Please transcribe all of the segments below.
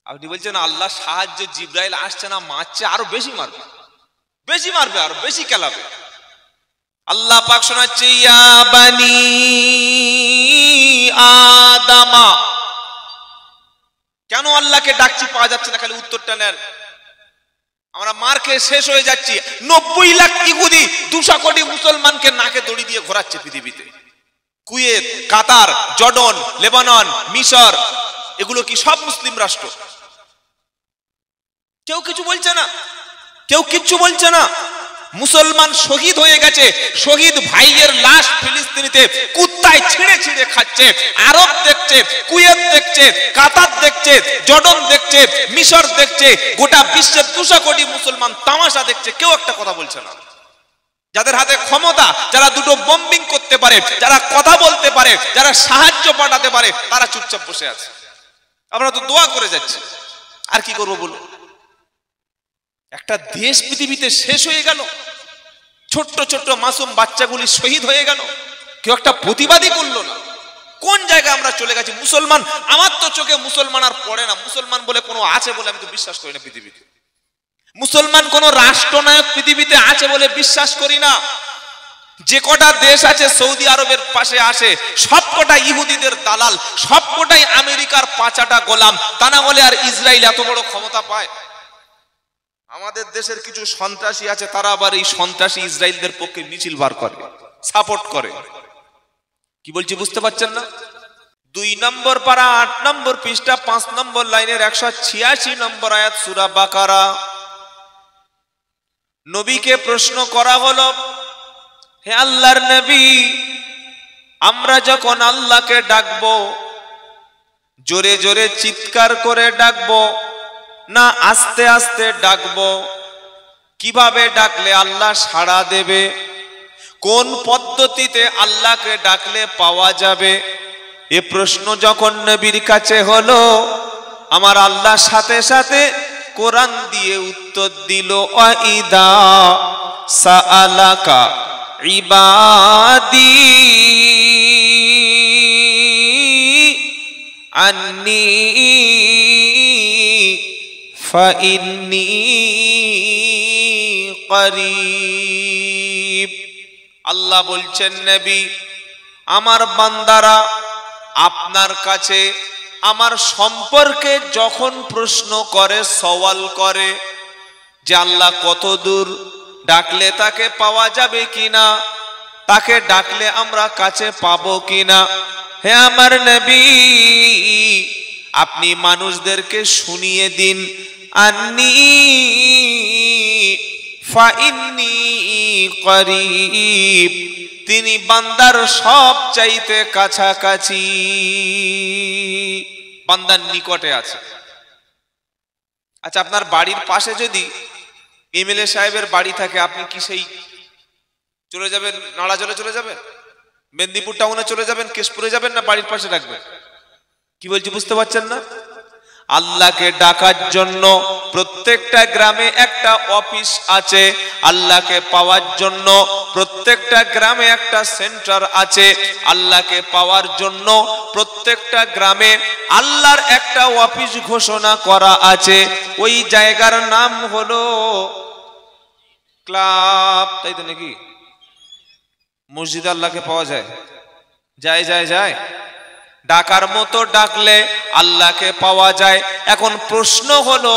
আপনি বলছেন আল্লাহ সাহায্য, জিব্রাইল আসছে না, মারছে, আরো বেশি মারবে, বেশি মারবে, আরো বেশি খেলাবে। আল্লাহ পাক শোনাচ্ছে, ইয়া বানি আদামা। কেন আল্লাহকে ডাকছি পাওয়া যাচ্ছে না? খালি উত্তরটা নেন। আমরা মার খেয়ে শেষ হয়ে যাচ্ছি। 90 লাখ ইহুদি 200 কোটি মুসলমানকে নাকে দড়ি দিয়ে ঘোরাচ্ছে পৃথিবীতে। কুয়েত, কাতার, জর্ডন, লেবানন, মিশর, এগুলো কি সব মুসলিম রাষ্ট্র? কেউ কিছু বলছে না, কেউ কিচ্ছু বলছে না। মুসলমান শহীদ হয়ে গেছে, শহীদ ভাইয়ের লাশ ফিলিস্তিনিতে কুত্তায় ছিঁড়ে ছিঁড়ে খাচ্ছে। আরব দেখছে, কুয়েত দেখছে, কাতার দেখছে, জর্ডন দেখছে, মিশর দেখছে, গোটা বিশ্বের 200 কোটি মুসলমান তামাশা দেখছে। কেউ একটা কথা বলছে না। যাদের হাতে ক্ষমতা, যারা দুটো বম্বিং করতে পারে, যারা কথা বলতে পারে, যারা সাহায্য পাঠাতে পারে, তারা চুপচাপ বসে আছে। আমরা তো দোয়া করে যাচ্ছি, আর কি করবো বলুন? একটা দেশ পৃথিবীতে শেষ হয়ে গেল, ছোট্ট ছোট্ট মাসুম বাচ্চাগুলি শহীদ হয়ে গেল, কেউ একটা প্রতিবাদই করলো না। কোন জায়গায় আমরা চলে গেছি? মুসলমান, আমার তো চোখে মুসলমান আর পড়ে না। মুসলমান বলে কোনো আছে বলে আমি তো বিশ্বাস করি না পৃথিবীতে। মুসলমান কোন রাষ্ট্রনায়ক পৃথিবীতে আছে বলে বিশ্বাস করি না। যে কটা দেশ আছে সৌদি আরবের পাশে আসে, সবকটা ইহুদিদের দালাল, সবকটাই আমেরিকার পাঁচাটা গোলাম। তা না হলে আর ইসরায়েল এত বড় ক্ষমতা পায়? আমাদের দেশের কিছু সন্ত্রাসী আছে, তারা আবার এই সন্ত্রাসী ইসরায়েলদের পক্ষে মিছিল বার করে, সাপোর্ট করে। কি বলছি বুঝতে পারছেন না? 2 নম্বর পারা 8 নম্বর পৃষ্ঠা 5 নম্বর লাইনের 186 নম্বর আয়াত সূরা বাকারা। নবীকে প্রশ্ন করা হলো, হে আল্লাহর নবী, আমরা যখন আল্লাহকে ডাকবো, জোরে জোরে চিৎকার করে ডাকবো না আস্তে আস্তে ডাকবো? কিভাবে ডাকলে আল্লাহ সাড়া দেবে? কোন পদ্ধতিতে আল্লাহকে ডাকলে পাওয়া যাবে? এ প্রশ্ন যখন নবীর কাছে হলো, আমার আল্লাহ সাথে সাথে কোরআন দিয়ে উত্তর দিল, ওয়াইদা সাআলাকা ইবাদি আন্নি ফাইন্নী করিব। আল্লাহ বলছেন, নবী, আমার বান্দারা আপনার কাছে আমার সম্পর্কে যখন প্রশ্ন করে, সওয়াল করে যে আল্লাহ কত দূর, ডাকলে তাকে পাওয়া যাবে কিনা, তাকে ডাকলে আমরা কাছে পাবো কিনা, হে আমার নবী, আপনি মানুষদেরকে শুনিয়ে দিন, আন্নী ফাইন্নী করিব, তিনি বান্দার সব চাইতে কাছাকাছি, বান্দার নিকটে আছে। আচ্ছা, আপনার বাড়ির পাশে যদি এমএলএ সাহেবের বাড়ি থাকে, আপনি কি সেই চলে যাবেন, নাড়াজলে চলে যাবেন, মেদিনীপুর টাউনে চলে যাবেন, কেশপুরে যাবেন, না বাড়ির পাশে রাখবেন? কি বলছি বুঝতে পারছেন না? আল্লাহকে ডাকার জন্য প্রত্যেকটা গ্রামে একটা অফিস আছে, আল্লাহকে পাওয়ার জন্য প্রত্যেকটা গ্রামে একটা সেন্টার আছে, আল্লাহকে পাওয়ার জন্য প্রত্যেকটা গ্রামে আল্লাহর একটা অফিস ঘোষণা করা আছে। ওই জায়গার নাম হলো ক্লাব, তাই তো নাকি? মসজিদে আল্লাহকে পাওয়া যায়, যায় যায় যায়, ডাকার মতো ডাকলে আল্লাহকে পাওয়া যায়। এখন প্রশ্ন হলো,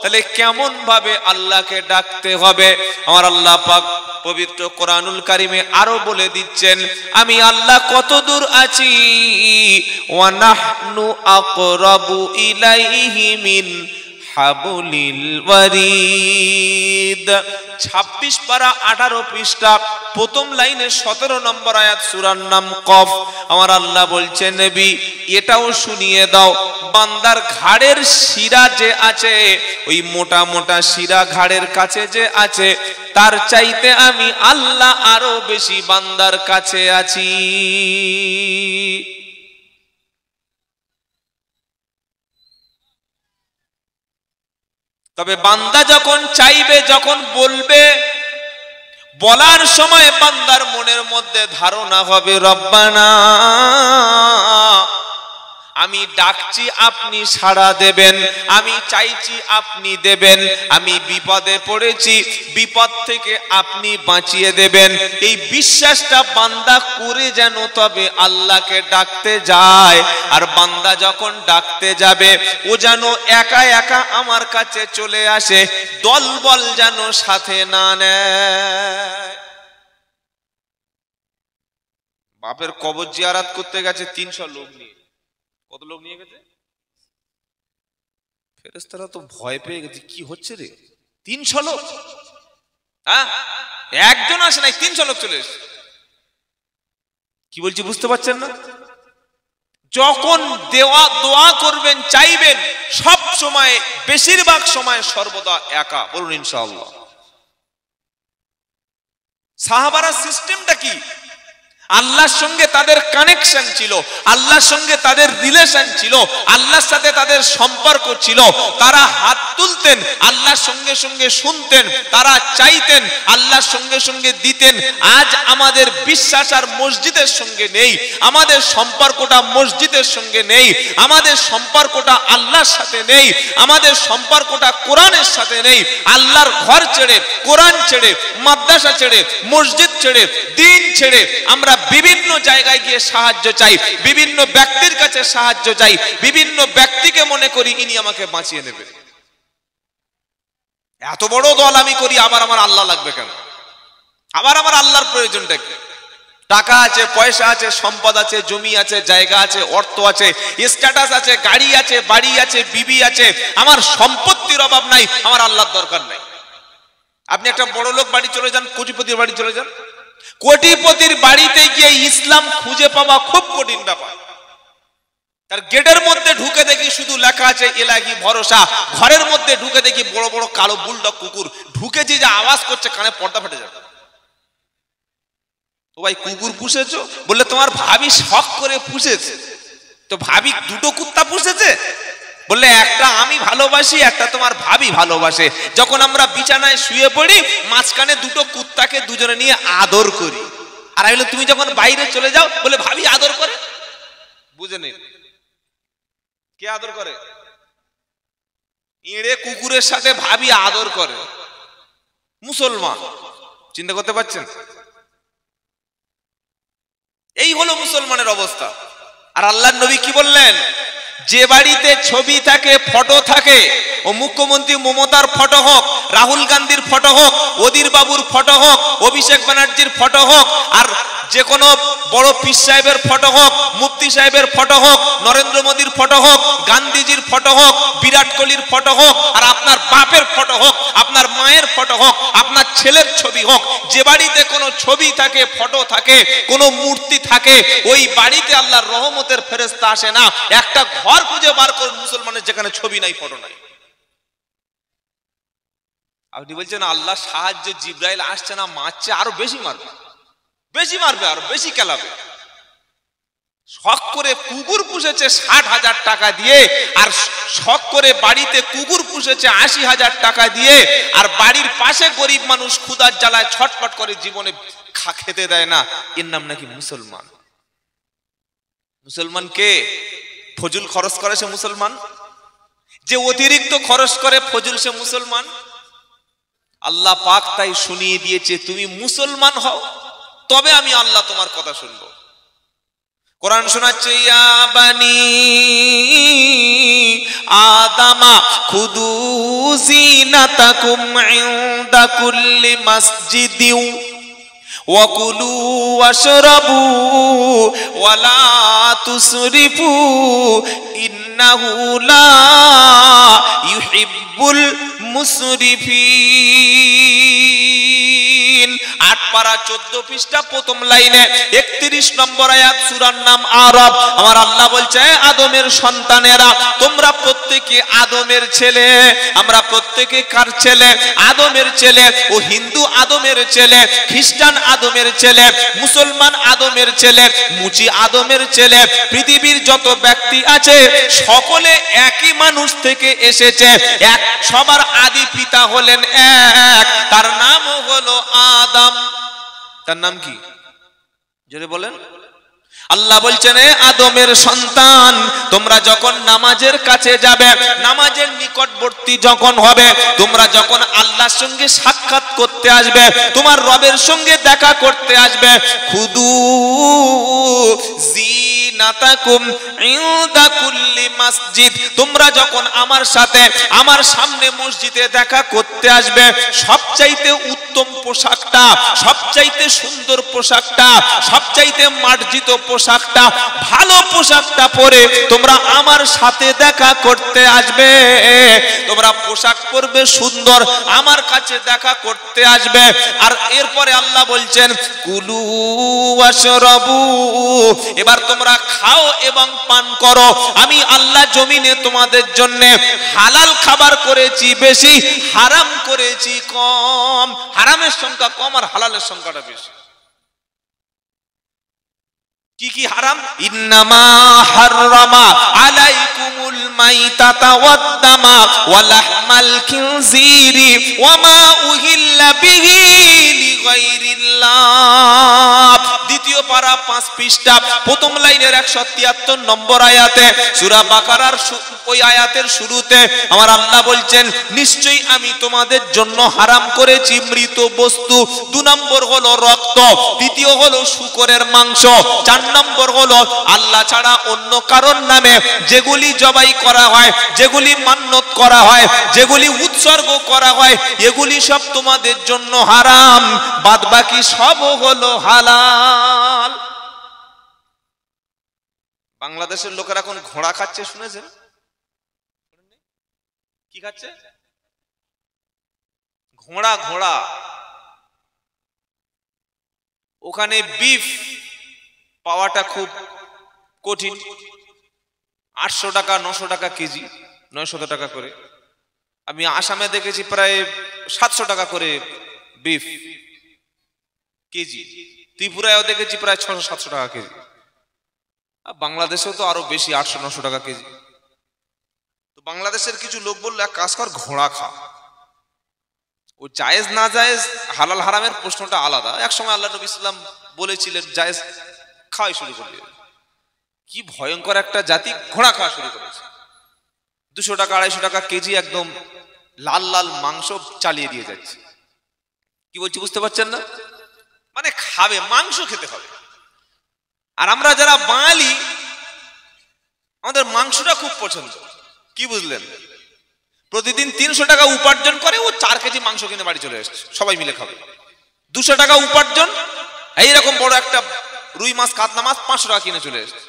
তাহলে কেমন ভাবে আল্লাহকে ডাকতে হবে? আমার আল্লাহ পাক পবিত্র কোরআনুল কারিমে আরো বলে দিচ্ছেন, আমি আল্লাহ কত দূর আছি, ওয়া নাহনু আকরাবু ইলাইহি মিন হাবুলিল ওয়ারিদ। 26 পারা 18 পৃষ্ঠা প্রথম লাইনে 17 নম্বর আয়াত, সূরার নাম কফ। আমার আল্লাহ বলছেন, নবী, এটাও শুনিয়ে দাও, বান্দার ঘাড়ের শিরা যে আছে, ওই মোটা মোটা শিরা ঘাড়ের কাছে যে আছে, তার চাইতে আমি আল্লাহ আরো বেশি বান্দার কাছে আছি। তবে বান্দা যখন চাইবে, যখন বলবে, বলার সময় বান্দার মনের মধ্যে ধারণা হবে, রব্বানা আমি ডাকছি আপনি সাড়া দেবেন, আমি চাইছি আপনি দেবেন, আমি বিপদে পড়েছি বিপদ থেকে আপনি বাঁচিয়ে দেবেন। এই বিশ্বাসটা বান্দা করে যেন তবে আল্লাহকে ডাকতে যায়। আর বান্দা যখন ডাকতে যাবে ও যেন একা একা আমার কাছে চলে আসে, দলবল যেন সাথে না নেয়। বাপের কবর জিয়ারত করতে গেছে 300 লোক নিয়ে। কত লোক নিয়ে গেছে? ফেরেশতারা তো ভয় পেয়ে গেছে, কি হচ্ছে রে, 300 লোক? হ্যাঁ, একজন আসে নাই, 300 লোক চলে এসেছে। কি বলছি বুঝতে পারছেন না? যখন দোয়া করবেন, চাইবেন, সব সময়, বেশিরভাগ সময়, সর্বদা একা। বলুন ইনশাআল্লাহ। সাহাবারা সিস্টেমটা কি? আল্লাহর সঙ্গে তাদের কানেকশন ছিল, আল্লাহর সঙ্গে তাদের রিলেশন ছিল, আল্লাহর সাথে তাদের সম্পর্ক ছিল। তারা হাত তুলতেন, আল্লাহর সঙ্গে সঙ্গে শুনতেন, তারা চাইতেন, আল্লাহর সঙ্গে সঙ্গে দিতেন। আজ আমাদের বিশ্বাস আর মসজিদের সঙ্গে নেই, আমাদের সম্পর্কটা মসজিদের সঙ্গে নেই, আমাদের সম্পর্কটা আল্লাহর সাথে নেই, আমাদের সম্পর্কটা কোরআনের সাথে নেই। আল্লাহর ঘর ছেড়ে, কোরআন ছেড়ে, মাদ্রাসা ছেড়ে, মসজিদ ছেড়ে, দিন ছেড়ে আমরা বিভিন্ন জায়গায় গিয়ে সাহায্য চাই, বিভিন্ন ব্যক্তির কাছে সাহায্য চাই, বিভিন্ন ব্যক্তিকে মনে করি ইনি আমাকে বাঁচিয়ে নেবে। এত বড় দল আমি করি, আবার আমার আল্লাহ লাগবে কেন? আবার আমার আল্লাহর প্রয়োজনটা কি? টাকা আছে, পয়সা আছে, সম্পদ আছে, জমি আছে, জায়গা আছে, অর্থ আছে, স্ট্যাটাস আছে, গাড়ি আছে, বাড়ি আছে, বিবি আছে, আমার সম্পত্তির অভাব নাই, আমার আল্লাহর দরকার নাই। আপনি একটা বড় লোক বাড়ি চলে যান, কোটিপতির বাড়ি চলে যান, কোটিপতির বাড়িতে গিয়ে ইসলাম খুঁজে পাওয়া খুব কঠিন ব্যাপার। তার গেটের মধ্যে ঢুকে দেখি শুধু লেখা আছে এলাহি ভরসা, ঘরের মধ্যে ঢুকে দেখি বড় বড় কালো বুলডগ কুকুর ঢুকেছি, যে আওয়াজ করছে কানে পর্দা ফেটে যাবে। তো ভাই কুকুর পুষেছো? বললে তোমার ভাবি শখ করে পুষেছে। তো ভাবি দুটো কুত্তা পুষেছে? বললে একটা আমি ভালোবাসি, একটা তোমার ভাবি ভালোবাসে। যখন আমরা বিছানায় শুয়ে পড়ি, মাঝখানে দুটো কুত্তাকে দুজনে নিয়ে আদর করি। আর আমি বলি তুমি যখন বাইরে চলে যাও, বলে ভাবি আদর করে। বুঝে নেই কে আদর করে? এড়ে কুকুরের সাথে ভাবি আদর করে। মুসলমান, চিন্তা করতে পারছেন? এই হলো মুসলমানের অবস্থা। আর আল্লাহর নবী কি বললেন? যে বাড়িতে ছবি থাকে, ফটো থাকে, ও মুখ্যমন্ত্রী মমতার ফটো হোক, রাহুল গান্ধীর ফটো হোক, অধীর বাবুর ফটো হোক, অভিষেক ব্যানার্জির ফটো হোক, আর যে কোনো বড় পীর সাহেবের ফটো হোক, মুফতি সাহেবের ফটো হোক, নরেন্দ্র মোদীর ফটো হোক, গান্ধীজির ফটো হোক, বিরাট কোহলির ফটো হোক, আর আপনার বাপের ফটো হোক, আপনার মায়ের ফটো হোক, আপনার ছেলের ছবি হোক, যে বাড়িতে কোনো ছবি থাকে, ফটো থাকে, কোনো মূর্তি থাকে, ওই বাড়িতে আল্লাহর রহমতের ফেরেশতা আসে না। একটা ঘর খুঁজে বার করুন মুসলমানের যেখানে ছবি নাই, ফটো নাই। আপনি বলছেন আল্লাহ সাহায্য, জিবরাইল আসছে না, মারছে, আরো বেশি মারবে, বেশি মারবে, আরো বেশি কেলাবে। শখ করে কুকুর পুষেছে 60,000 টাকা দিয়ে, আর শখ করে বাড়িতে কুকুর পুষেছে 80,000 টাকা দিয়ে, আর বাড়ির পাশে গরিব মানুষ ক্ষুধার জ্বালায় ছটফট করে, জীবনে খেতে দেয় না। এর নাম নাকি মুসলমান। মুসলমান কে? ফজল খরচ করে সে মুসলমান, যে অতিরিক্ত খরচ করে ফজল সে মুসলমান। আল্লাহ পাক তাই শুনিয়ে দিয়েছে, তুমি মুসলমান হও, তবে আমি আল্লাহ তোমার কথা শুনবো। কোরআন শোনাচ্ছে, ইয়া বানি আদামা খুদু জিনাতাকুম ইনদা কুল্লি মাসজিদিন ওয়া কুলু ওয়াশরাবু ওয়া লা তুসরিফু ইন্নাহু লা ইউহিব্বুল মুসরিফিন। 8 পারা 14 পৃষ্ঠা প্রথম লাইনে 31 নম্বর আয়াত, সূরার নাম আরব। আমার আল্লাহ বলছে, আদমের সন্তানেরা, তোমরা প্রত্যেকে আদমের ছেলে। আমরা প্রত্যেকে কার ছেলে? আদমের ছেলে। ও হিন্দু আদমের ছেলে, খ্রিস্টান আদমের ছেলে, মুসলমান আদমের ছেলে, মুচি আদমের ছেলে। পৃথিবীর যত ব্যক্তি আছে সকলে একই মানুষ থেকে এসেছে। এক, সবার আদি পিতা হলেন এক, তার নাম হলো আদম। তার নাম কি? জোরে বলেন। আল্লাহ বলছেন, এ আদমের সন্তান, তোমরা যখন নামাজের কাছে যাবে, নামাজের নিকটবর্তী যখন হবে, তোমরা যখন আল্লাহর সঙ্গে সাক্ষাৎ করতে আসবে, তোমার রবের সঙ্গে দেখা করতে আসবে, খুদু জিনাতাকুম ইনদা কুল্লি মসজিদ, তোমরা যখন আমার সাথে আমার সামনে মসজিদে দেখা করতে আসবে, সবচাইতে উত্তম পোশাকটা, সবচাইতে সুন্দর পোশাকটা, সবচাইতে মার্জিত পোশাকটা, ভালো পোশাকটা পরে তোমরা আমার সাথে দেখা করতে আসবে। তোমরা পোশাক পরবে সুন্দর, আমার কাছে দেখা করতে আসবে। আর এরপরে আল্লাহ বলছেন, কুলু ওয়াশরাবু, এবার তোমরা খাও এবং পান করো। আমি আল্লাহ জমিনে তোমাদের জন্য হালাল খাবার করেছি বেশি, হারাম করেছি কম। হারামের সংখ্যা কম আর হালালের সংখ্যাটা বেশি। কি কি হারাম? ইন্নামা হাররামা আলাইকুমুল মাইতাতা ওয়াদ-দামা ওয়া লাহমাল খিনজিরি ওয়া মা উহিল্লা বিহি লিগাইরিল্লাহ। দ্বিতীয় পারা 5 পৃষ্ঠা, প্রথম লাইনের 173 নম্বর আয়াতে, সূরা বাকারার ওই আয়াতের শুরুতে আমার আল্লাহ বলছেন, নিশ্চয়ই আমি তোমাদের জন্য হারাম করেছি মৃত বস্তু। 2 নম্বর হলো রক্ত, তৃতীয় হলো শূকরের মাংস, 4 নম্বর হলো আল্লাহ ছাড়া অন্য কারণ নামে যেগুলি জবাই করা হয়, যেগুলি মান্নত করা হয়, যেগুলি উৎসর্গ করা হয়, এগুলি সব তোমাদের জন্য হারাম, বাদ বাকি সব হলো হালাল। বাংলাদেশের লোকেরা এখন ঘোড়া খাচ্ছে, শুনেছেন? কি খাচ্ছে? ঘোড়া। ঘোড়া ওখানে বিফ পাওয়াটা খুব কঠিন। 800 টাকা 900 টাকা কেজি, 900 টাকা করে। আমি আসামে দেখেছি প্রায় 700 টাকা করে বিফ কেজি, ত্রিপুরায়ও দেখেছি প্রায় 600-700 টাকা কেজি। বাংলাদেশেও তো আরো বেশি, 800-900 টাকা কেজি। তো বাংলাদেশের কিছু লোক বললো, এক কাজ কর, ঘোড়া খা। ও জায়েজ না জায়েজ, হালাল হারামের প্রশ্নটা আলাদা। এক সময় আল্লাহ নবী সাল্লাল্লাহু আলাইহি ওয়াসাল্লাম বলেছিলেন জায়েজ খাওয়াই শুরু করবে। কি ভয়ঙ্কর একটা জাতি, ঘোড়া খাওয়া শুরু করেছে। 200 টাকা 250 টাকা কেজি একদম লাল লাল মাংস চালিয়ে দিয়ে যাচ্ছে। কি বলছি বুঝতে পারছেন না? মানে খাবে, মাংস খেতে হবে। আর আমরা যারা বাঙালি, আমাদের মাংসটা খুব পছন্দ। কি বুঝলেন? প্রতিদিন 300 টাকা উপার্জন করে, ও 4 কেজি মাংস কিনে বাড়ি চলে আসছে, সবাই মিলে খাবে। 200 টাকা উপার্জন, এইরকম বড় একটা রুই মাছ, কাতলা মাছ 500 টাকা কিনে চলে আসছে।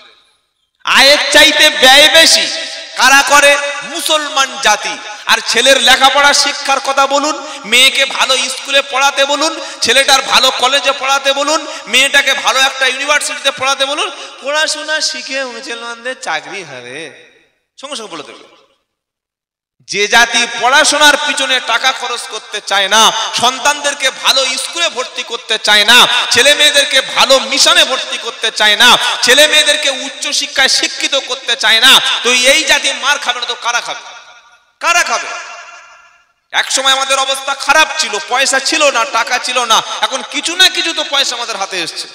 আয়ের চাইতে ব্যয় বেশি কারা করে? মুসলমান জাতি। আর ছেলের লেখাপড়া শিক্ষার কথা বলুন, মেয়েকে ভালো স্কুলে পড়াতে বলুন, ছেলেটার ভালো কলেজে পড়াতে বলুন, মেয়েটাকে ভালো একটা ইউনিভার্সিটিতে পড়াতে বলুন, পড়াশোনা শিখে মুসলমানদের চাকরি হবে, সঙ্গে সঙ্গে বলে দেবে। যে জাতি পড়াশোনার পিছনে টাকা খরচ করতে চায় না, সন্তানদেরকে ভালো স্কুলে ভর্তি করতে চায় না, ছেলে মেয়েদেরকে ভালো মিশনে ভর্তি করতে চায় না, ছেলে মেয়েদেরকে উচ্চ শিক্ষায় শিক্ষিত করতে চায় না, তো এই জাতি মার খাবে না তো কারা খাবে? কারা খাবে? এক সময় আমাদের অবস্থা খারাপ ছিল, পয়সা ছিল না, টাকা ছিল না। এখন কিছু না কিছু তো পয়সা আমাদের হাতে এসছে।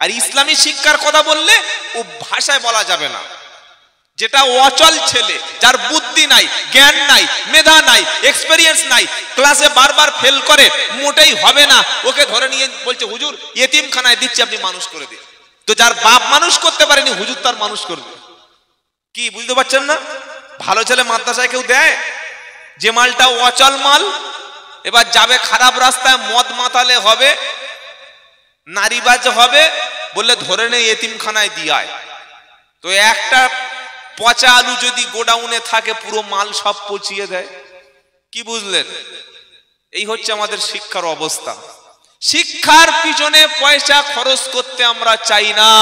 আর ইসলামী শিক্ষার কথা বললে ও ভাষায় বলা যাবে না। যেটা অচল ছেলে, যার বুদ্ধি নাই, জ্ঞান নাই, মেধা নাই, এক্সপেরিয়েন্স নাই, ক্লাসে বারবার ফেল করে, মোটেই হবে না, ওকে ধরে নিয়ে বলছে হুজুর এতিমখানায় দিচ্ছি, আপনি মানুষ করে দিন। তো যার বাপ মানুষ করতে পারেনি, হুজুর তার মানুষ করবে। কি বুঝতে পারছেন না? ভালো ছেলে মাদ্রাসায় কেউ দেয়? যে মালটা অচল মাল, এবার যাবে খারাপ রাস্তায়, মদ মাতালে হবে, নারীবাজ হবে, বললে ধরে নেই এতিমখানায় দিয়ায়। তো একটা পচা আলু যদি গোডাউনে থাকে, পুরো মাল সব পচিয়ে দেয়। কি বুঝলেন? এই হচ্ছে আমাদের শিক্ষার অবস্থা। শিক্ষার পিছনে পয়সা খরচ করতে আমরা চাই না।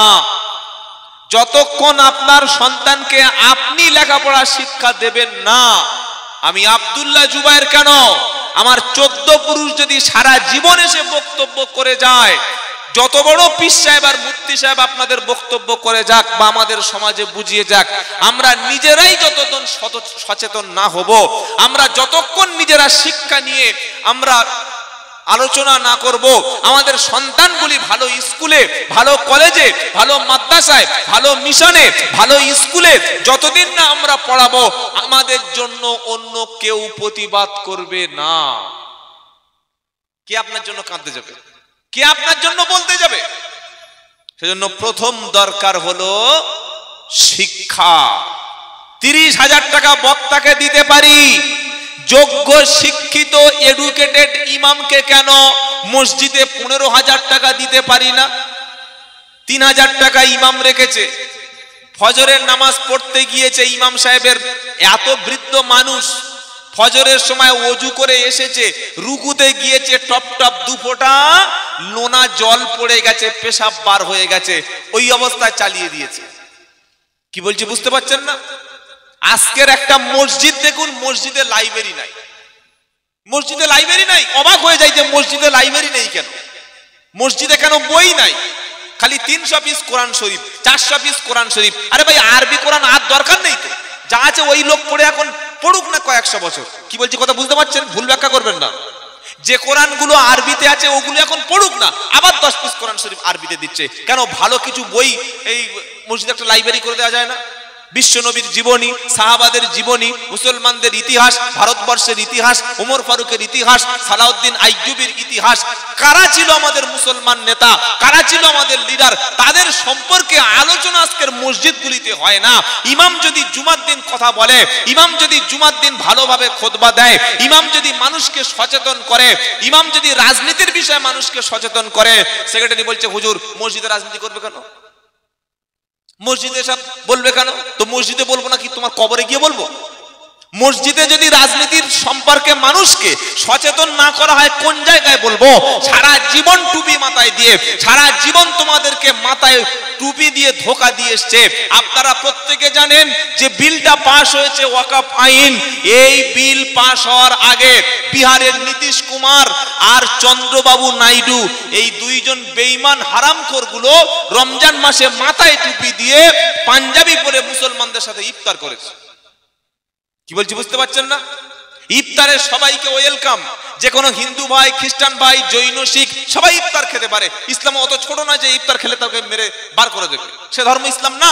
যতক্ষণ আপনার সন্তানকে আপনি লেখাপড়া শিক্ষা দেবেন না, আমি আব্দুল্লাহ জুবায়ের কেন, আমার 14 পুরুষ যদি সারা জীবন এসে বক্তব্য করে যায়, যত বড় পীর সাহেব আর মুফতি সাহেব আপনাদের বক্তব্য করে যাক বা আমাদের সমাজে বুঝিয়ে যাক, আমরা নিজেরাই যতক্ষণ সচেতন না হব, আমরা যতক্ষণ নিজেরা শিক্ষা নিয়ে আমরা আলোচনা না করব, আমাদের সন্তানগুলি ভালো স্কুলে, ভালো কলেজে, ভালো মাদ্রাসায়, ভালো মিশনে, ভালো স্কুলে যতদিন না আমরা পড়াবো, আমাদের জন্য অন্য কেউ প্রতিবাদ করবে না। কে আপনার জন্য কাঁদতে যাবে? কে আপনার জন্য বলতে যাবে? সেজন্য প্রথম দরকার হলো শিক্ষা। 30,000 টাকা বক্তাকে দিতে পারি, যোগ্য শিক্ষিত এডুকেটেড ইমামকে কেন মসজিদে 15,000 টাকা দিতে পারি না? 3,000 টাকা ইমাম রেখেছে, ফজরের নামাজ পড়তে গিয়েছে, ইমাম সাহেবের এত বৃদ্ধ মানুষ, ফজরের সময় ওযু করে এসেছে, রুকুতে গিয়েছে, টপ টপ 2 ফোঁটা লোনা জল পড়ে গেছে, পেশাব বার হয়ে গেছে, ওই অবস্থায় চালিয়ে দিয়েছে। কি বলছি বুঝতে পারছেন না? আজকের একটা মসজিদ দেখুন, মসজিদে লাইব্রেরি নাই। মসজিদে লাইব্রেরি নাই, অবাক হয়ে যায় যে মসজিদে লাইব্রেরি নেই কেন, মসজিদে কেন বই নাই, খালি 300 পিস কোরআন শরীফ, 400 পিস কোরআন শরীফ। আরে ভাই, আরবি কোরআন আর দরকার নেই তো, যা আছে ওই লোক পড়ে এখন পড়ুক না কয়েকশো বছর। কি বলছি কথা বুঝতে পারছেন? ভুল ব্যাখ্যা করবেন না। যে কোরআনগুলো আরবিতে আছে ওগুলো এখন পড়ুক না, আবার 10 পিস কোরআন শরীফ আরবিতে দিচ্ছে কেন? ভালো কিছু বই এই মসজিদে একটা লাইব্রেরি করে দেওয়া যায় না? বিশ্বনবীর জীবনী, সাহাবাদের জীবনী, মুসলমানদের ইতিহাস, ভারতবর্ষের ইতিহাস, ওমর ফারুকের ইতিহাস, সালাউদ্দিন আইয়ুবীর ইতিহাস, কারা ছিল আমাদের মুসলমান নেতা, কারা ছিল আমাদের লিডার, তাদের সম্পর্কে আলোচনা আজকের মসজিদগুলিতে হয় না। ইমাম যদি জুমার দিন কথা বলে, ইমাম যদি জুমার দিন ভালোভাবে খুতবা দেয়, ইমাম যদি মানুষকে সচেতন করে, ইমাম যদি রাজনীতির বিষয়ে মানুষকে সচেতন করে, সেক্রেটারি বলছে হুজুর মসজিদে রাজনীতি করবে কেন, মসজিদে সব বলবে কেন? তো মসজিদে বলবো না কি তোমার কবরে গিয়ে বলবো? মসজিদে যদি রাজনীতির সম্পর্কে মানুষকে সচেতন না করা হয়, কোন জায়গায় বলবো? সারা জীবন টুপি মাথায় দিয়ে, সারা জীবন তোমাদেরকে মাথায় টুপি দিয়ে ধোকা দিয়ে এসছে। আপনারা প্রত্যেকে জানেন যে বিলটা পাস হয়েছে ওয়াকফ আইন। এই বিল পাস হওয়ার আগে বিহারের নীতিশ কুমার আর চন্দ্রবাবু নাইডু, এই দুইজন বেঈমান হারামখোরগুলো রমজান মাসে মাথায় টুপি দিয়ে পাঞ্জাবি পরে মুসলমানদের সাথে ইফতার করেছে। কি বলছি বুঝতে পারছেন না? ইফতারে সবাইকে ওয়েলকাম, যে কোনো হিন্দু ভাই, খ্রিস্টান ভাই, জৈন, শিখ সবাই ইফতার খেতে পারে। ইসলাম অত ছোট না যে ইফতার খেলে তাকে মেরে বার করে দেবে, সে ধর্ম ইসলাম না।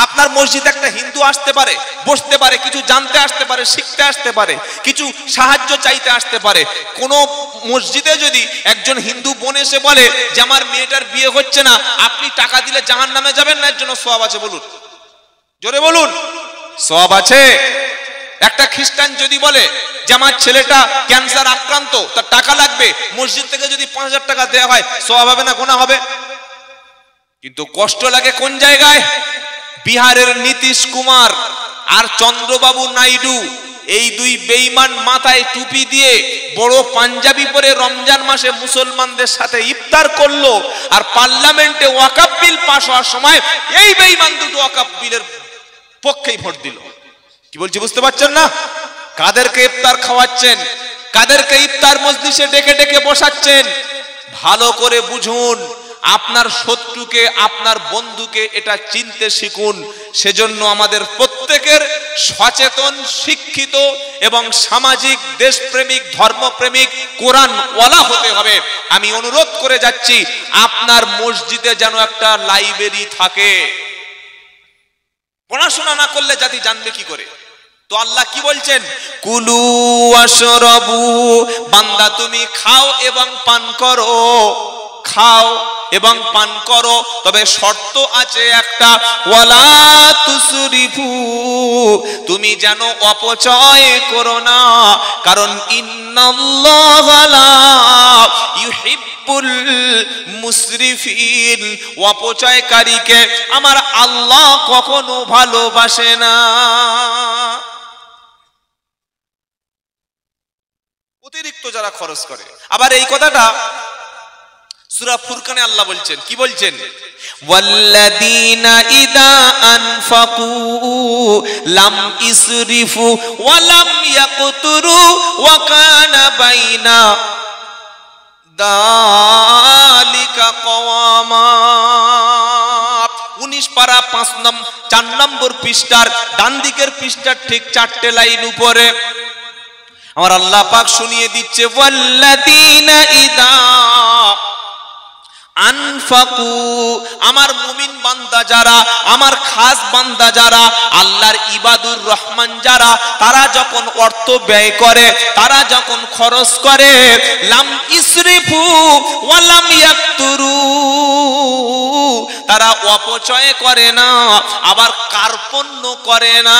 আপনার মসজিদে একটা হিন্দু আসতে পারে, বসতে পারে, কিছু জানতে আসতে পারে, শিখতে আসতে পারে, কিছু সাহায্য চাইতে আসতে পারে। কোন মসজিদে যদি একজন হিন্দু বোন এসে বলে যে আমার মেয়েটার বিয়ে হচ্ছে না, আপনি টাকা দিলে জাহান্নামে যাবেন না? এর জন্য সওয়াব আছে? বলুন, জোরে বলুন, সওয়াব আছে। একটা খ্রিস্টান যদি বলে যে আমার ছেলেটা ক্যান্সার আক্রান্ত, তার টাকা লাগবে, মসজিদ থেকে যদি 5,000 টাকা দেওয়া হয়, সওয়াব হবে না গুনাহ হবে? কিন্তু কষ্ট লাগে কোন জায়গায়? বিহারের নীতিশ কুমার আর চন্দ্রবাবু নাইডু, এই দুই বেঈমান মাথায় টুপি দিয়ে বড় পাঞ্জাবি পরে রমজান মাসে মুসলমানদের সাথে ইফতার করলো, আর পার্লামেন্টে ওয়াকফ বিল পাস হওয়ার সময় এই বেঈমান দুটো ওয়াকফ বিলের পক্ষেই ভোট দিল। কি বলছি বুঝতে পারছেন না? কাদেরকে ইফতার খাওয়াচ্ছেন, কাদেরকে ইফতার মজলিসে ডেকে ডেকে বসাচ্ছেন, ভালো করে বুঝুন। আপনার শত্রুকে, আপনার বন্ধুকে এটা চিনতে শিখুন। সেজন্য আমাদের প্রত্যেকের সচেতন, শিক্ষিত এবং সামাজিক, দেশপ্রেমিক, ধর্মপ্রেমিক, কোরআনওয়ালা হতে হবে। আমি অনুরোধ করে যাচ্ছি, আপনার মসজিদে যেন একটা লাইব্রেরি থাকে। পড়াশোনা না করলে জাতি জানবে কি করে? তো আল্লাহ কি বলছেন? কুলু ওয়াশরাবু, বান্দা তুমি খাও এবং পান করো, খাও এবং পান করো, তবে শর্ত আছে একটা, ওয়ালা তুসরিফু, তুমি যেন অপচয় করো না, কারণ ইন্নাল্লাহা লা ইউহিব্বুল মুসরিফিন, অপচয়কারীকে আমার আল্লাহ কখনো ভালোবাসে না। অতিরিক্ত যারা খরচ করে। আবার এই কথাটা সূরা ফুরকানে আল্লাহ বলছেন, কি বলছেন? ওয়াল্লাযীনা ইযা আনফাকু লাম ইসরিফু ওয়া লাম ইয়াকতুরু ওয়া কানা বাইনা যালিকা কওয়ামা। 19 পারা 4 নম্বর পৃষ্ঠার ডান দিকের পৃষ্ঠার ঠিক 4টে লাইন উপরে আমার আল্লাহ পাক শুনিয়ে দিচ্ছে ওয়াল্লাযীনা ইযা আনফাকু, আমার মুমিন বান্দা যারা, আমার খাস বান্দা যারা, আল্লাহর ইবাদুর রহমান যারা, তারা যখন অর্থ ব্যয় করে, তারা যখন খরচ করে, লাম ইসরিফু ওয়া লাম ইয়াকতুরু, তারা অপচয় করে না, আবার কার্পণ্য করে না,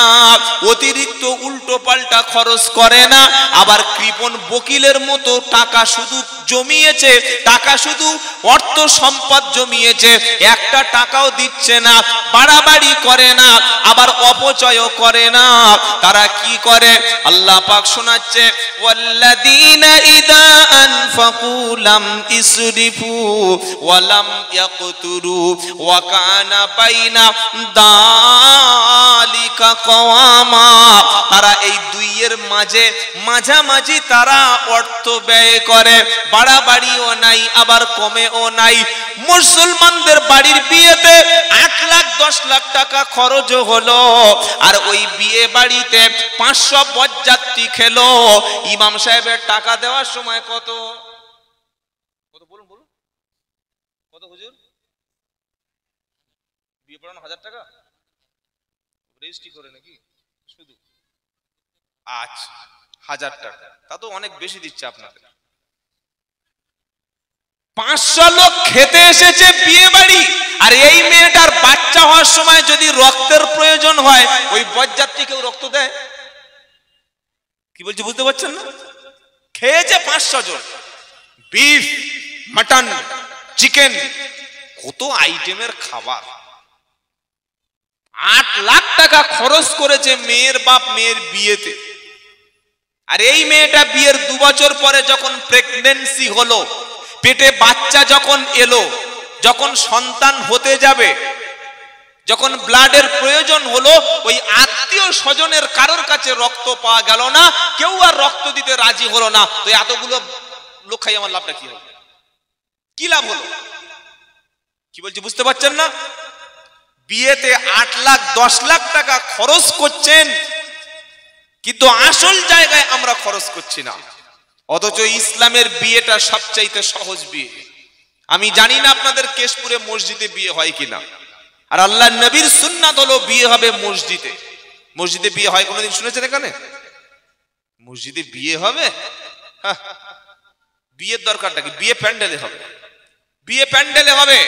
অতিরিক্ত উল্টো পাল্টা খরচ করে না, আবার কৃপণ বকিলের মতো টাকা শুধু জমিয়েছে, টাকা শুধু অর্থ সম্পদ জমিয়েছে, একটা টাকাও দিচ্ছে না, বাড়াবাড়ি করে না, আবার অপচয়ও করে না। তারা কি করে? আল্লাহ পাক শোনাচ্ছে ওয়াল্লাযীনা ইযা আনফাকু লাম ইসরিফু ওয়া লাম ইয়াকতুরু ওয়া কানা বাইনা যালিকা কওয়ামা, তারা এই দুইয়ের মাঝামাঝি তারা অর্থ ব্যয় করে, বাড়াবাড়িও নাই আবার কমেও নাই। মুসলমানদের বাড়ির বিয়েতে 8 লাখ 10 লাখ টাকা খরচ হলো, আর ওই বিয়ে বাড়িতে 500 বরযাত্রী খেলো, ইমাম সাহেবের টাকা দেওয়ার সময় কত বলুন কত হুজুর? বিয়ে পড়ানো 1000 টাকা রেজিস্ট্রি করে নাকি? শুধু আচ্ছা 1000 টাকা, তা তো অনেক বেশি দিচ্ছে আপনাদের। 500 লোক খেতে এসেছে বিয়ে বাড়ি, আর এই মেয়েটার বাচ্চা হওয়ার সময় যদি রক্তের প্রয়োজন হয়, ওই বরযাত্রী কেউ রক্ত দেয়? কি বলছি বুঝতে পারছেন না? খেয়েছে 500 জন, বিফ, মাটন, চিকেন, কত আইটেমের খাবার। 8 লাখ টাকা খরচ করেছে মেয়ের বাপ মেয়ের বিয়েতে। আর এই মেয়েটা বিয়ের 2 বছর পরে যখন প্রেগন্যান্সি হলো, পেটে বাচ্চা যখন এলো, যখন সন্তান হতে যাবে, যখন ব্লাডের প্রয়োজন হলো, ওই আত্মীয় স্বজনের কারোর কাছে রক্ত পাওয়া গেল না, কেউ আর রক্ত দিতে রাজি হলো না। তো এতগুলো লোক খাই আমার লাভটা কি হলো? কি লাভ হলো? কি বলছি বুঝতে পারছেন না? বিয়েতে 8 লাখ 10 লাখ টাকা খরচ করছেন, কিন্তু আসল জায়গায় আমরা খরচ করছি না। অথচ ইসলামের বিয়েটা সবচাইতে সহজ বিয়ে। আমি জানি না আপনাদের কেশপুরে মসজিদে বিয়ে হয় কিনা, আর আল্লাহর নবীর সুন্নাত হলো বিয়ে হবে মসজিদে। মসজিদে বিয়ে হয় কোনোদিন শুনেছেন এখানে? মসজিদে বিয়ে হবে? বিয়ের দরকারটা কি? বিয়ে প্যান্ডেলে হবে, বিয়ে প্যান্ডেলে হবে।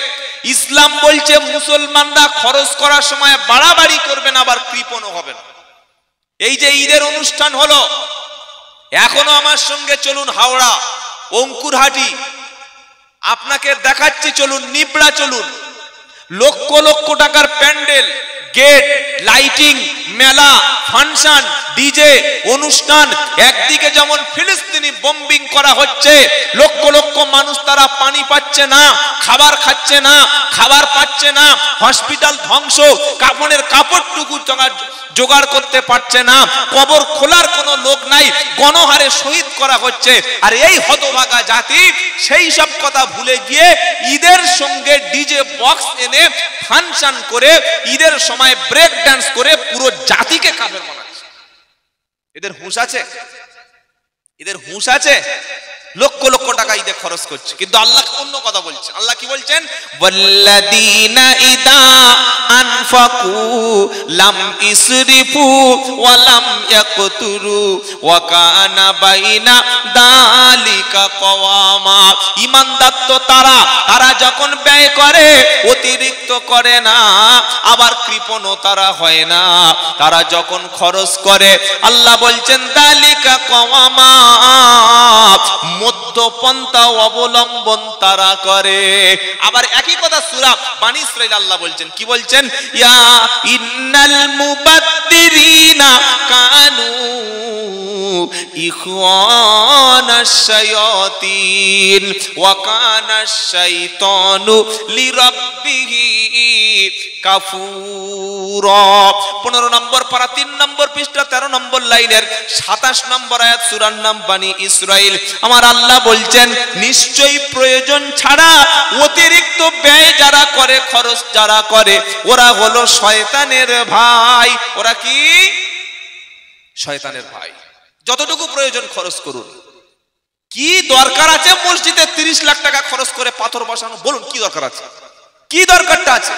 ইসলাম বলছে মুসলমানরা খরচ করার সময় বাড়াবাড়ি করবে না, আবার কৃপণও হবে না। এই যে ঈদের অনুষ্ঠান হলো, এখনো আমার সঙ্গে চলুন হাওড়া অঙ্কুরহাটি, আপনাকে দেখাচ্ছি, চলুন নিবড়া, চলুন। লক্ষ লক্ষ টাকার প্যান্ডেল, গেট, লাইটিং, মেলা, ফাংশন, ডিজে, অনুষ্ঠান। একদিকে যেমন ফিলিস্তিনি বোম্বিং করা হচ্ছে, লক্ষ লক্ষ মানুষ তারা পানি পাচ্ছে না, খাবার খাচ্ছে না, খাবার পাচ্ছে না, হসপিটাল ধ্বংস, কাফনের কাপড়টুকু জোগাড় করতে পারছে না, কবর খোলার কোনো লোক নাই, গণহারে শহীদ করা হচ্ছে। আর এই হতভাগা জাতি সেই সব কথা ভুলে গিয়ে ঈদের সঙ্গে ডিজে বক্স এনে ফাংশন করে, ঈদের সময় ব্রেক ডান্স করে পুরো জাতিকে কাফের বানাচ্ছে। এদের হুঁশ আছে? এদের হুঁশ আছে? লক্ষ লক্ষ টাকা ঈদে খরচ করছে, কিন্তু আল্লাহ অন্য কথা বলছে। আল্লাহ কি বলছেন? ওয়াল্লাযীনা ইযা আনফাকু লাম ইসরিফু ওয়া লাম ইয়াকতুরু ওয়া কানা বাইনা যালিকা কওয়ামা। ঈমানদার তো তারা যখন ব্যয় করে অতিরিক্ত করে না, আবার কৃপণও তারা হয় না। তারা যখন খরচ করে, আল্লাহ বলছেন যালিকা কওয়ামা, মধ্যপন্থা অবলম্বন তারা করে। আবার একই কথা সূরা বানী ইসরাঈল আল্লাহ বলছেন, কি বলছেন? ইয়া ইন্নাল মুবাদ্দিরিনা কানু ইখওয়ানাশ শায়াতিন ওয়া কানাশ শাইতানু লিরাব্বিহি কাফুরা। 15 নম্বর পারা 3 নম্বর পৃষ্ঠা 13 নম্বর লাইনের 27 নম্বর আয়াত, সূরার নাম বানী ইসরাঈল। আমার আল্লাহ বলছেন, নিশ্চয়ই প্রয়োজন ছাড়া অতিরিক্ত ব্যয় যারা করে, খরচ যারা করে, ওরা হলো শয়তানের ভাই। ওরা কি? শয়তানের ভাই। যতটুকু প্রয়োজন খরচ করুন। কি দরকার আছে মসজিদে 30 লাখ টাকা খরচ করে পাথর বসানো? বলুন কি দরকার আছে? কি দরকারটা আছে?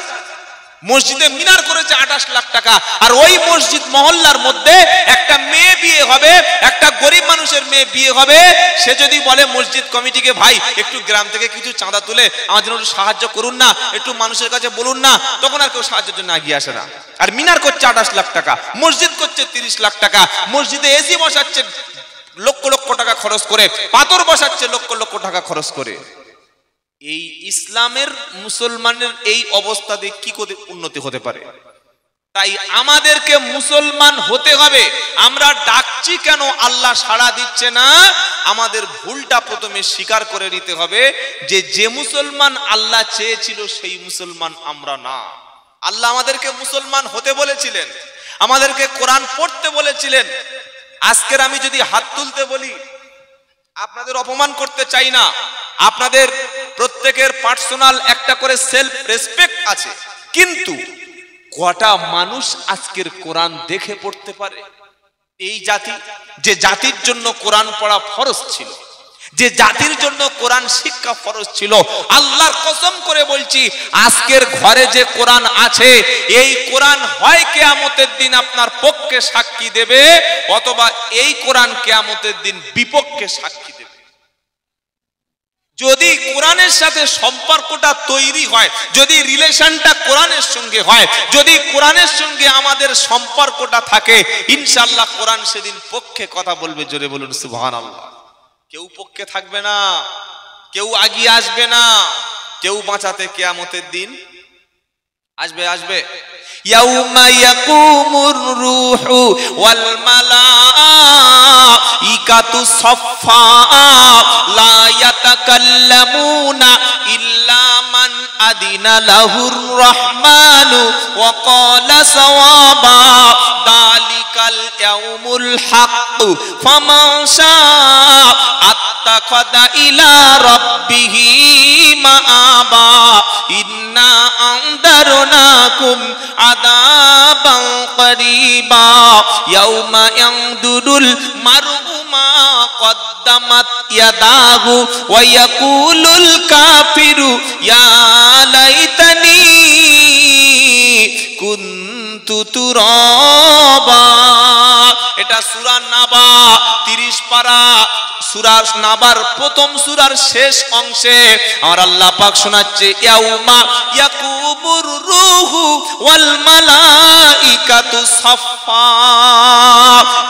মসজিদে মিনার করেছে 28 লাখ টাকা, আর ওই মসজিদ মহল্লার মধ্যে একটা মেয়ে বিয়ে হবে, একটা গরিব মানুষের মেয়ে বিয়ে হবে, সে যদি বলে মসজিদ কমিটিকে, ভাই একটু গ্রাম থেকে কিছু চাঁদা তুলে আমার জন্য একটু সাহায্য করুন না, একটু মানুষের কাছে বলুন না, তখন আর কেউ সাহায্যের জন্য এগিয়ে আসে না। আর মিনার করছে 28 লাখ টাকা, মসজিদ করছে 30 লাখ টাকা, মসজিদে এসি বসাচ্ছে লক্ষ লক্ষ টাকা খরচ করে, পাথর বসাচ্ছে লক্ষ লক্ষ টাকা খরচ করে। এই ইসলামের মুসলমানের এই অবস্থাতে কি করে উন্নতি হতে পারে? তাই আমাদেরকে মুসলমান হতে হবে। আমরা ডাকছি কেন আল্লাহ সাড়া দিচ্ছে না? আমাদের ভুলটা প্রথমে স্বীকার করে নিতে হবে যে মুসলমান আল্লাহ চেয়েছিল সেই মুসলমান আমরা না। আল্লাহ আমাদেরকে মুসলমান হতে বলেছিলেন, আমাদেরকে কোরআন পড়তে বলেছিলেন। আজকের আমি যদি হাত তুলতে বলি, আপনাদের অপমান করতে চাই না, আপনাদের প্রত্যেকের পার্সোনাল একটা করে সেলফ রেসপেক্ট আছে, কিন্তু কটা মানুষ আজকের কোরআন দেখে পড়তে পারে? এই জাতি, যে জাতির জন্য কোরআন পড়া ফরজ ছিল, যে জাতির জন্য কোরআন শিক্ষা ফরজ ছিল, আল্লাহর কসম করে বলছি, আজকের ঘরে যে কোরআন আছে, এই কোরআন হয় কিয়ামতের দিন আপনার পক্ষে সাক্ষী দেবে, অথবা এই কোরআন কিয়ামতের দিন বিপক্ষে সাক্ষী দেবে। যদি কোরআনের সাথে সম্পর্কটা তৈরি হয়, যদি রিলেশনটা কোরআনের সঙ্গে হয়, যদি কোরআনের সঙ্গে আমাদের সম্পর্কটা থাকে, ইনশাআল্লাহ কোরআন সেদিন পক্ষে কথা বলবে। জোরে বলুন সুবহানাল্লাহ। কেউ পক্ষে থাকবে না, কেউ আগিয়ে আসবে না, কেউ বাঁচাতে কিয়ামতের দিন আসবে। ইয়াউমা ইয়াকুমুর রূহু ওয়াল মালাইকাতু সাফফা লা ইয়াতাকাল্লামুনা ইল্লা মান আদিনা লাহুর রহমানু ওয়া ক্বালা সাওয়াবা যালিকাল ইয়াউমুল হক ফামান শাআ আত্তাখাযা ইলা রাব্বিহি মাআবা ইন্না আনদারনাকুম আযাবান করিবা ইয়াউমা ইয়ানদুরুল মার'উ মা কদ্দামাত ইয়াদাহু ওয়া ইয়াকুলুল কাফিরু ইয়া লাইতানি কুনতু তুরাবা। এটা সূরা নাবা 30 পারা, সূরা নাবার প্রথম সূরার শেষ অংশে আমার আল্লাহ পাক শোনাচ্ছে, ইয়াউমা ইয়াকুমুর রূহু ওয়াল মালাইকাতু সাফফা।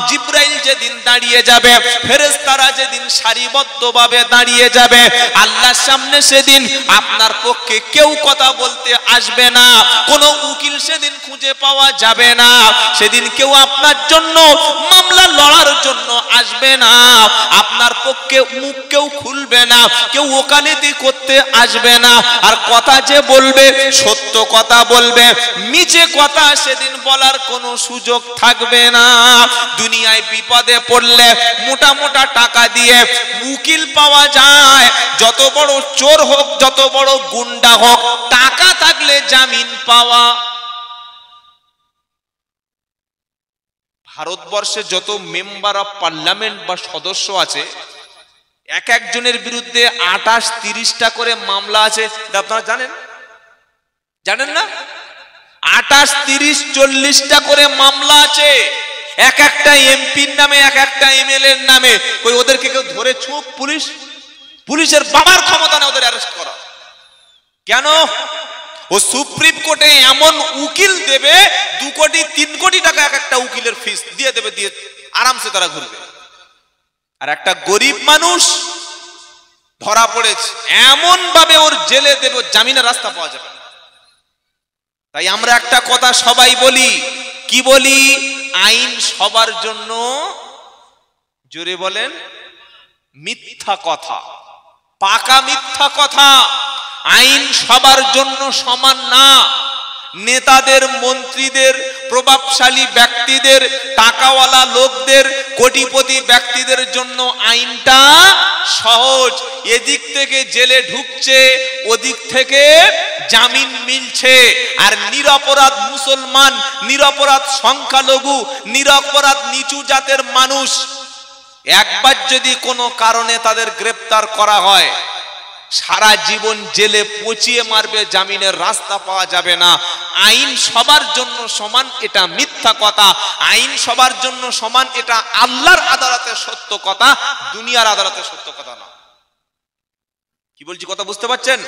জিবরাইল যেদিন দাঁড়িয়ে যাবে, ফেরেশতারা যেদিন সারিবদ্ধভাবে দাঁড়িয়ে যাবে আল্লাহর সামনে, সেদিন আপনার পক্ষে কেউ কথা বলতে আসবে না, কোনো উকিল সেদিন খুঁজে পাওয়া যাবে না, সেদিন কেউ আপনার জন্য মামলা লড়ার জন্য আসবে না, আপনার পক্ষে মুখ কেউ খুলবে না, কেউ ওকালতি করতে আসবে না। আর কথা যে বলবে সত্য কথা বলবে, মিছে কথা সেদিন বলার কোনো সুযোগ থাকবে না। দুনিয়ায় বিপদে পড়লে মোটা মোটা টাকা দিয়ে উকিল পাওয়া যায়, যত বড় চোর হোক, যত বড় গুন্ডা হোক, টাকা থাকলে জামিন পাওয়া। ভারতবর্ষে যত মেম্বার অফ পার্লামেন্ট বা সদস্য আছে, এক একজনের বিরুদ্ধে 28-30টা করে মামলা আছে। আপনারা জানেন না? 28-30-40টা করে মামলা আছে, এক একটা এমপির নামে, এক একটা এমএলএ এর নামে। কই ওদেরকে কেউ ধরে ছুঁক? পুলিশের বাবার ক্ষমতা না ওদের অ্যারেস্ট করা। কেন? ও সুপ্রিম কোর্টে এমন উকিল দেবে, 2 কোটি 3 কোটি টাকা এক একটা উকিলের ফিস দিয়ে দেবে, দিয়ে আরামসে তারা ঘুরবে। আর একটা গরিব মানুষ ধরা পড়েছে, এমন ভাবে ওর জেলে দেবে, জামিনের রাস্তা পাওয়া যাবে না। তাই আমরা একটা কথা সবাই বলি, কি বলি? আইন সবার জন্য, জোরে বলেন, মিথ্যা কথা, পাকা মিথ্যা কথা। আইন সবার জন্য সমান না। নেতাদের, মন্ত্রীদের, প্রভাবশালী ব্যক্তিদের, টাকাওয়ালা লোকদের, কোটিপতি ব্যক্তিদের জন্য আইনটা সহজ, এদিক থেকে জেলে ঢুকছে, ওদিক থেকে জামিন মিলছে। আর নিরপরাধ মুসলমান, নিরপরাধ সংখ্যালঘু, নিরপরাধ নিচু জাতের মানুষ, একবার যদি কোনো কারণে তাদের গ্রেফতার করা হয়, সারা জীবন জেলে পচিয়ে মারবে, জামিনের রাস্তা পাওয়া যাবে না। আইন সবার জন্য সমান, এটা মিথ্যা কথা। আইন সবার জন্য সমান, এটা আল্লাহর আদালতে সত্য কথা, দুনিয়ার আদালতে সত্য কথা না। কি বলছি কথা বুঝতে পারছেন?